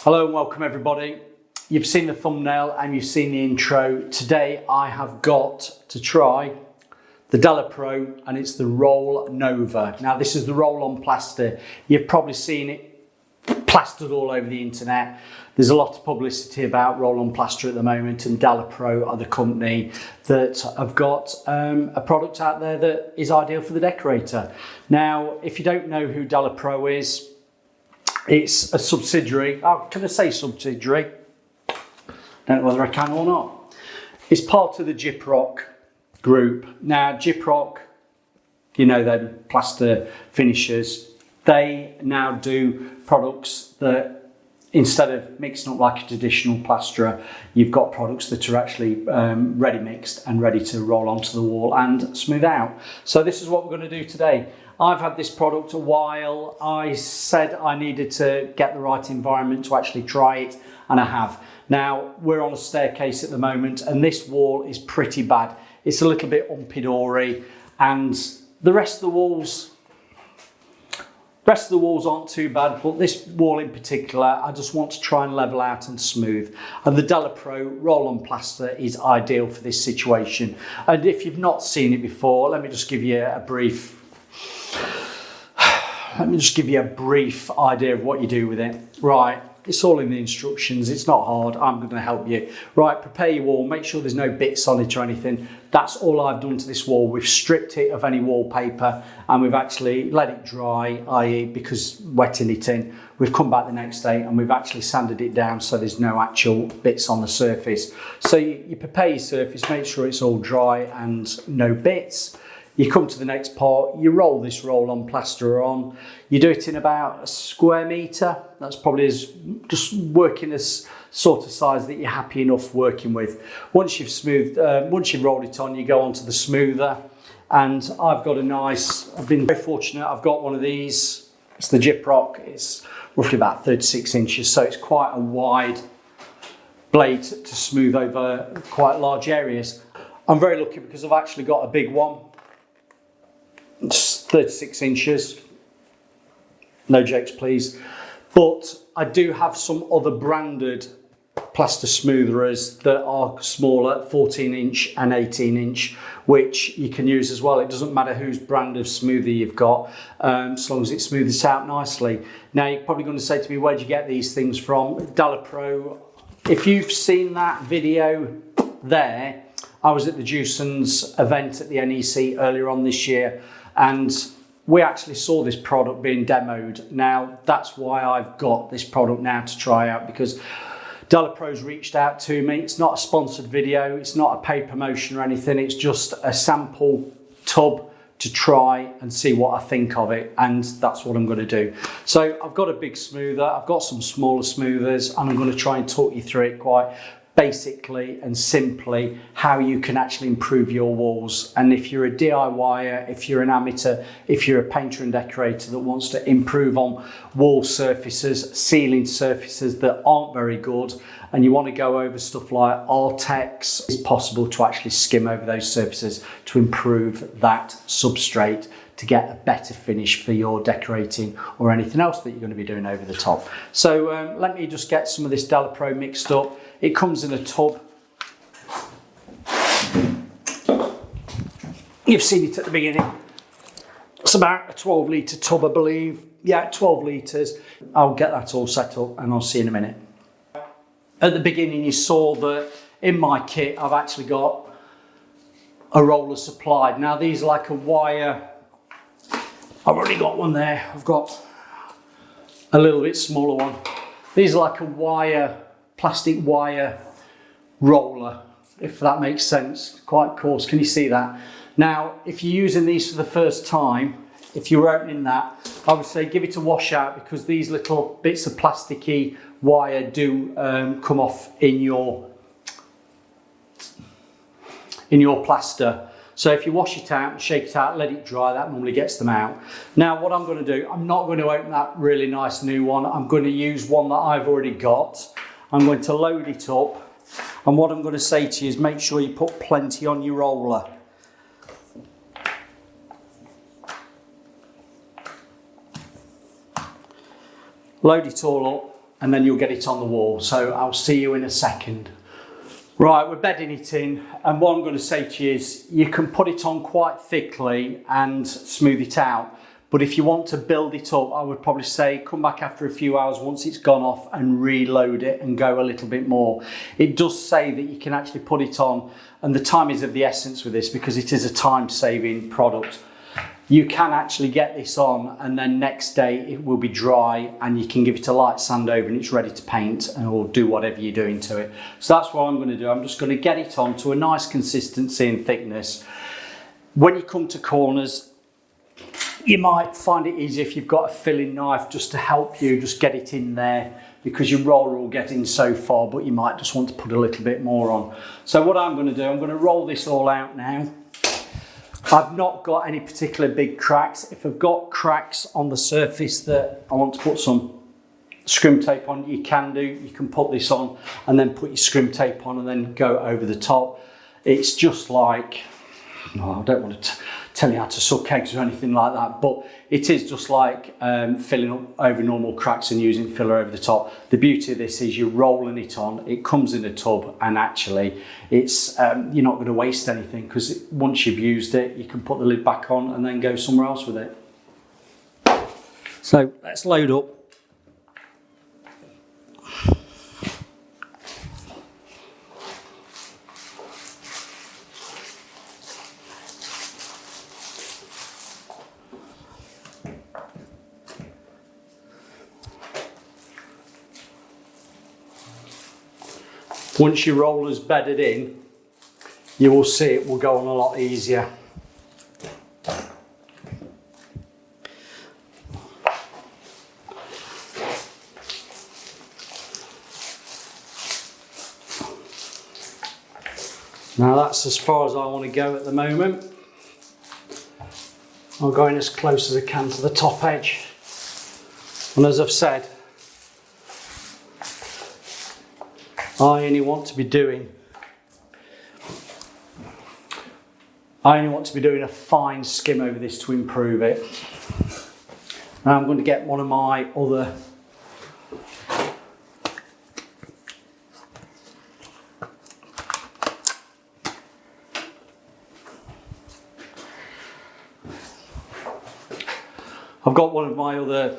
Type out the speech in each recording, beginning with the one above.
Hello and welcome everybody. You've seen the thumbnail and you've seen the intro. Today I have got to try the Dalapro and it's the Roll Nova. Now this is the roll-on plaster. You've probably seen it plastered all over the internet. There's a lot of publicity about roll-on plaster at the moment, and Dalapro are the company that have got a product out there that is ideal for the decorator. Now if you don't know who Dalapro is, it's a subsidiary. Oh, can I say subsidiary? Don't know whether I can or not. It's part of the Gyprock group. Now, Gyprock, you know them, plaster finishers. They now do products that, instead of mixing up like a traditional plasterer, you've got products that are actually ready mixed and ready to roll onto the wall and smooth out. So this is what we're going to do today. I've had this product a while. I said I needed to get the right environment to actually try it, and I have. Now we're on a staircase at the moment and this wall is pretty bad. It's a little bit umpy-dory, and the rest of the walls aren't too bad, but this wall in particular, I just want to try and level out and smooth. And the Dalapro roll-on plaster is ideal for this situation. And if you've not seen it before, let me just give you a brief idea of what you do with it. Right, it's all in the instructions. It's not hard. I'm going to help you. Right, prepare your wall. Make sure there's no bits on it or anything. That's all I've done to this wall. We've stripped it of any wallpaper and we've actually let it dry, i.e. because wetting it in. We've come back the next day and we've actually sanded it down so there's no actual bits on the surface. So you prepare your surface, make sure it's all dry and no bits. You come to the next part, you roll this roll-on plaster on. You do it in about a square metre. That's probably just working as sort of size that you're happy enough working with. Once you've rolled it on, you go on to the smoother. And I've got I've been very fortunate, I've got one of these. It's the Gyprock. It's roughly about 36 inches, so it's quite a wide blade to smooth over quite large areas. I'm very lucky because I've actually got a big one. It's 36 inches, no jokes please, but I do have some other branded plaster smoothers that are smaller, 14 inch and 18 inch, which you can use as well. It doesn't matter whose brand of smoother you've got, as long as it smooths out nicely. Now you're probably going to say to me, where'd you get these things from? Dalapro. If you've seen that video there, I was at the Jewson's event at the NEC earlier on this year, and we actually saw this product being demoed. Now that's why I've got this product now to try out, because Dalapro's reached out to me. It's not a sponsored video, it's not a paid promotion or anything, it's just a sample tub to try and see what I think of it, and that's what I'm going to do. So I've got a big smoother, I've got some smaller smoothers, and I'm going to try and talk you through it quite basically and simply how you can actually improve your walls. And if you're a DIYer, if you're an amateur, if you're a painter and decorator that wants to improve on wall surfaces, ceiling surfaces that aren't very good, and you want to go over stuff like Artex, it's possible to actually skim over those surfaces to improve that substrate to get a better finish for your decorating or anything else that you're going to be doing over the top. So let me just get some of this Dalapro mixed up. It comes in a tub. You've seen it at the beginning. It's about a 12 litre tub, I believe. Yeah, 12 litres. I'll get that all set up and I'll see you in a minute. At the beginning you saw that in my kit I've actually got a roller supplied. Now these are like a wire. I've already got one there. I've got a little bit smaller one. These are like a wire, plastic wire roller, if that makes sense. Quite coarse, can you see that? Now, if you're using these for the first time, if you're opening that, I would say give it a wash out, because these little bits of plasticky wire do come off in your plaster. So if you wash it out and shake it out, let it dry, that normally gets them out. Now what I'm going to do, I'm not going to open that really nice new one. I'm going to use one that I've already got. I'm going to load it up. And what I'm going to say to you is make sure you put plenty on your roller. Load it all up. and then you'll get it on the wall. So I'll see you in a second. Right, we're bedding it in, and what I'm going to say to you is you can put it on quite thickly and smooth it out. But if you want to build it up, I would probably say come back after a few hours once it's gone off and reload it and go a little bit more. It does say that you can actually put it on, and the time is of the essence with this because it is a time-saving product. You can actually get this on and then next day it will be dry and you can give it a light sand over and it's ready to paint and will do whatever you're doing to it. So that's what I'm going to do. I'm just going to get it on to a nice consistency and thickness. When you come to corners, you might find it easy if you've got a filling knife just to help you just get it in there, because your roller will get in so far, but you might just want to put a little bit more on. So what I'm going to do, I'm going to roll this all out now. I've not got any particular big cracks. If I've got cracks on the surface that I want to put some scrim tape on, you can do. You can put this on and then put your scrim tape on and then go over the top. It's just like, I don't want to tell you how to suck eggs or anything like that, but it is just like filling up over normal cracks and using filler over the top. The beauty of this is you're rolling it on, it comes in a tub, and actually it's you're not going to waste anything, because once you've used it you can put the lid back on and then go somewhere else with it. So let's load up. Once your roller's bedded in, you will see it will go on a lot easier. Now that's as far as I want to go at the moment. I'm going as close as I can to the top edge. And as I've said, I only want to be doing a fine skim over this to improve it. Now I'm going to get one of my other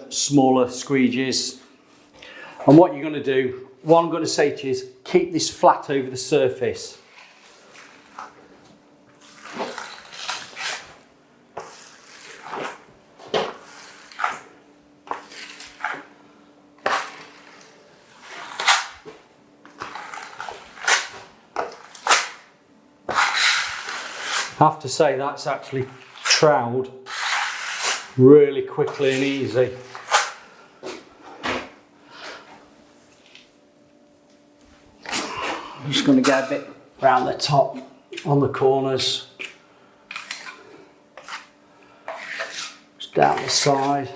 smaller squeegees, and what you're going to do, what I'm going to say to you is keep this flat over the surface. I have to say that's actually troweled really quickly and easy. I'm just going to get a bit round the top on the corners, just down the side.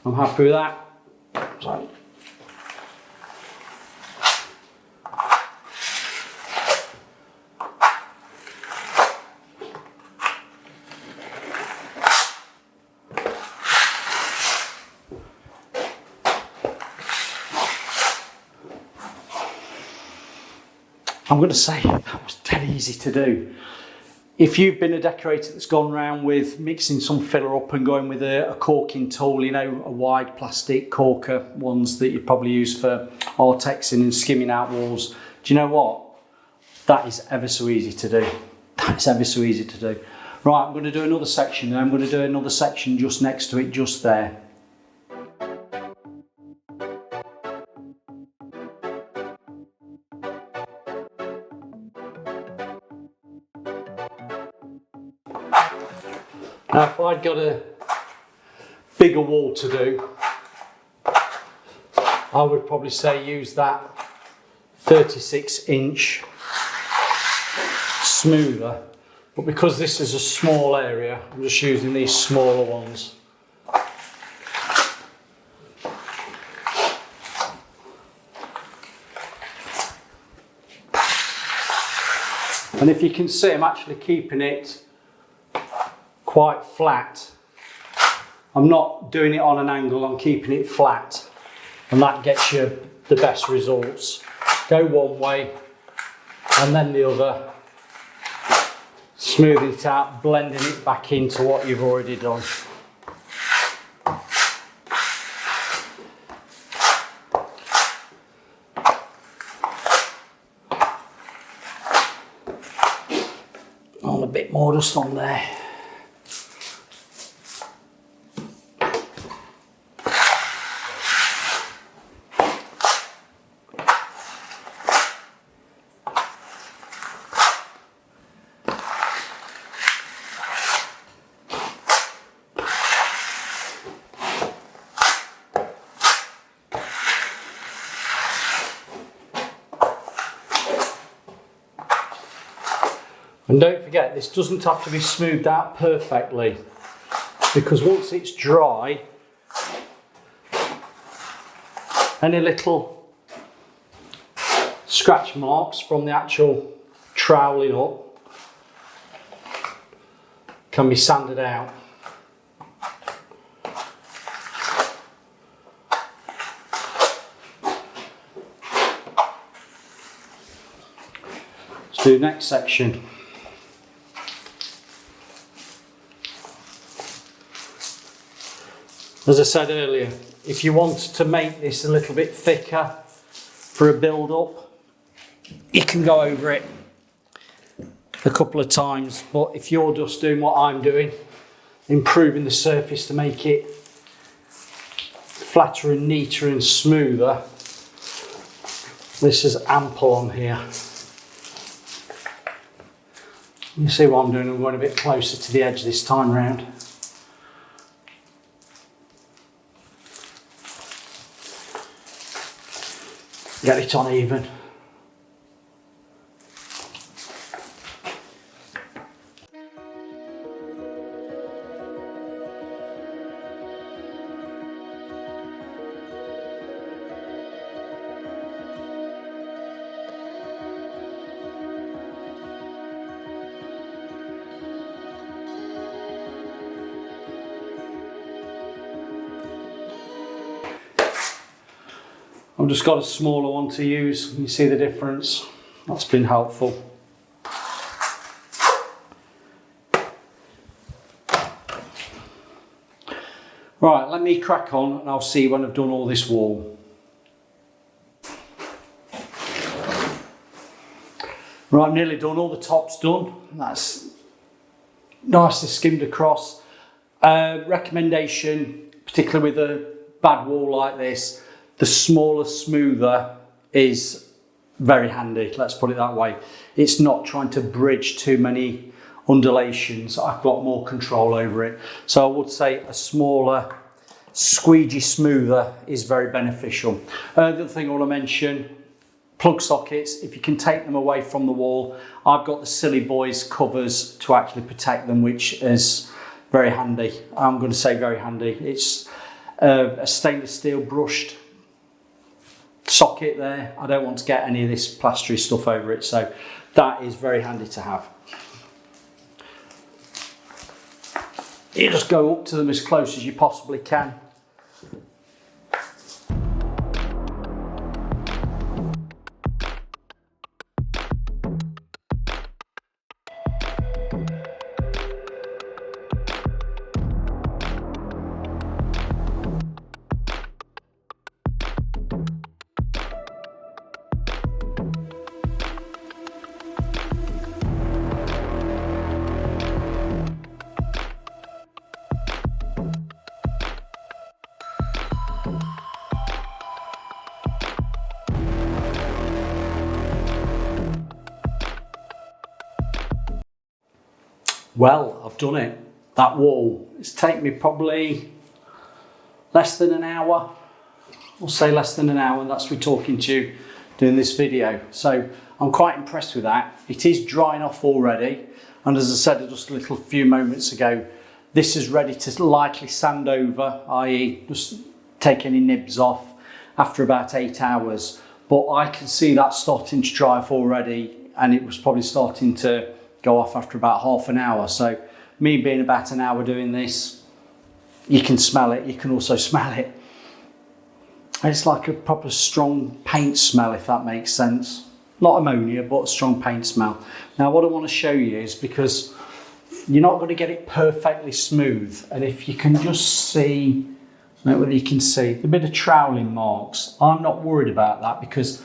I'm happy with that. So. I'm going to say that was dead easy to do. If you've been a decorator that's gone around with mixing some filler up and going with a corking tool, you know, a wide plastic corker, ones that you probably use for artexing and skimming out walls, do you know what? That is ever so easy to do. That's ever so easy to do. Right, I'm going to do another section, and I'm going to do another section just next to it, just there. Now, if I'd got a bigger wall to do, I would probably say use that 36-inch smoother. but because this is a small area, I'm just using these smaller ones. And if you can see, I'm actually keeping it quite flat. I'm not doing it on an angle, I'm keeping it flat. And that gets you the best results. Go one way and then the other. Smoothing it out, blending it back into what you've already done. On a bit more just on there. And don't forget, this doesn't have to be smoothed out perfectly, because once it's dry, any little scratch marks from the actual troweling up can be sanded out. Let's do the next section. As I said earlier, if you want to make this a little bit thicker for a build-up, you can go over it a couple of times, but if you're just doing what I'm doing, improving the surface to make it flatter and neater and smoother, this is ample on here. You see what I'm doing? I'm going a bit closer to the edge this time round. Get it on even. I've just got a smaller one to use. You see the difference? That's been helpful. Right, let me crack on and I'll see when I've done all this wall. Right, I'm nearly done, all the top's done. That's nicely skimmed across. Recommendation, particularly with a bad wall like this, the smaller, smoother is very handy, let's put it that way. It's not trying to bridge too many undulations. I've got more control over it. So I would say a smaller, squeegee smoother is very beneficial. The other thing I want to mention, plug sockets, if you can take them away from the wall. I've got the Silly Boys covers to actually protect them, which is very handy. I'm going to say very handy. It's a stainless steel brushed socket there. I don't want to get any of this plastery stuff over it, so that is very handy to have. You just go up to them as close as you possibly can. Well, I've done it. That wall, it's taken me probably less than an hour. We'll say less than an hour, and that's me talking to you doing this video. So I'm quite impressed with that. It is drying off already. And as I said just a little few moments ago, this is ready to lightly sand over, i.e. just take any nibs off after about 8 hours. But I can see that starting to dry off already, and it was probably starting to go off after about half an hour. So me being about an hour doing this, you can smell it, you can also smell it. It's like a proper strong paint smell, if that makes sense. Not ammonia, but a strong paint smell. Now what I want to show you is, because you're not going to get it perfectly smooth, and if you can just see, I don't know whether you can see the bit of troweling marks, I'm not worried about that, because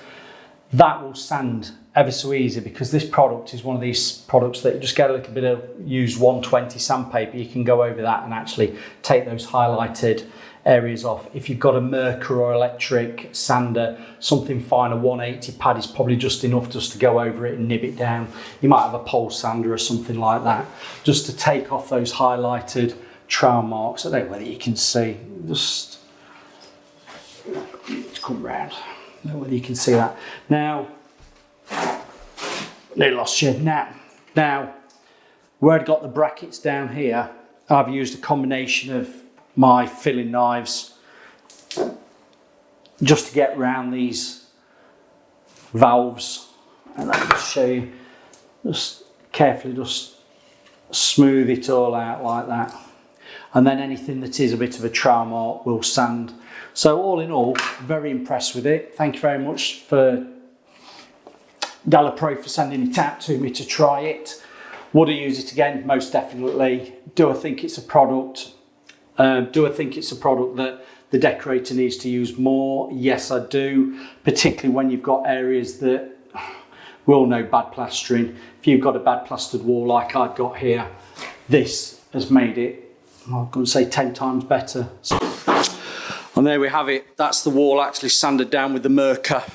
that will sand ever so easy, because this product is one of these products that you just get a little bit of used 120 sandpaper, you can go over that and actually take those highlighted areas off. If you've got a Merkur or electric sander, something fine, a 180 pad is probably just enough just to go over it and nib it down. You might have a pole sander or something like that, just to take off those highlighted trowel marks. I don't know whether you can see, just come round. I don't know whether you can see that. Now, they lost you. Now, where I've got the brackets down here, I've used a combination of my filling knives just to get around these valves, and let me just show you, just carefully just smooth it all out like that, and then anything that is a bit of a trowel mark will sand. So all in all, very impressed with it. Thank you very much for Dalapro for sending it out to me to try it. Would I use it again? Most definitely. Do I think it's a product? Do I think it's a product that the decorator needs to use more? Yes, I do, particularly when you've got areas that we all know bad plastering. If you've got a bad plastered wall like I've got here, this has made it, I'm going to say 10 times better. And there we have it. That's the wall actually sanded down with the Merkur.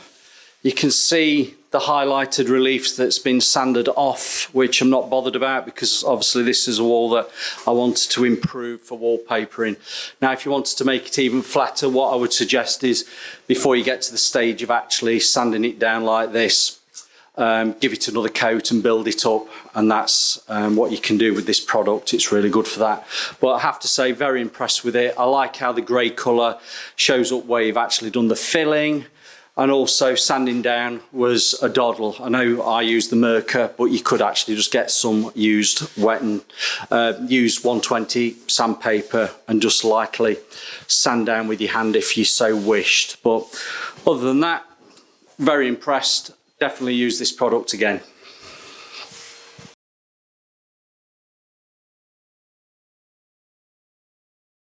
You can see the highlighted reliefs that's been sanded off, which I'm not bothered about, because obviously this is a wall that I wanted to improve for wallpapering. Now, if you wanted to make it even flatter, what I would suggest is, before you get to the stage of actually sanding it down like this, give it another coat and build it up, and that's what you can do with this product. It's really good for that. But I have to say, very impressed with it. I like how the grey colour shows up where you've actually done the filling. And also sanding down was a doddle. I know I used the Merkur, but you could actually just get some used wet and used 120 sandpaper and just lightly sand down with your hand if you so wished. But other than that, very impressed. Definitely use this product again.